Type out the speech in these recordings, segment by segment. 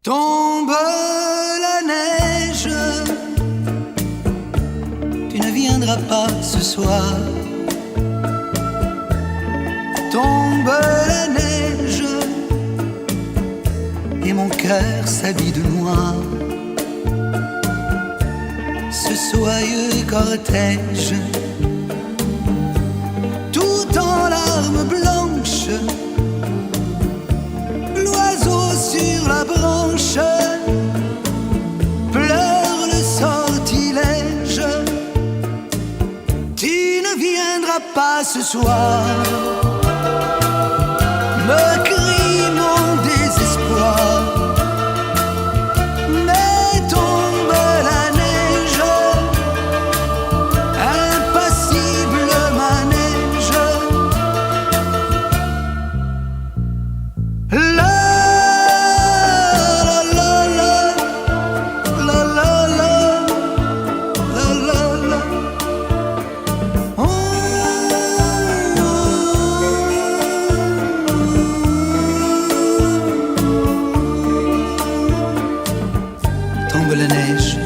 Tombe la neige, tu ne viendras pas ce soir. Tombe la neige, et mon cœur s'habille de noir. Ce soyeux cortège, tout en larmes blanches, l'oiseau sur la branche pleure le sortilège. Tu ne viendras pas ce soir, me crie mon désespoir. Mais tombe la neige, impassible manège. La tombe la neige,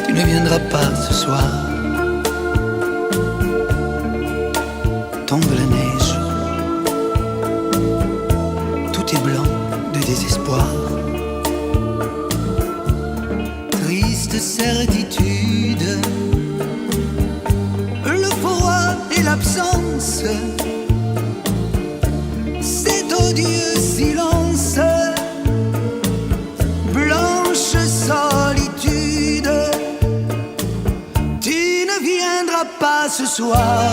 tu ne viendras pas ce soir. Tombe la neige, tout est blanc de désespoir. Triste certitude, le froid et l'absence, cet odieux silence. Solitude, tu ne viendras pas ce soir.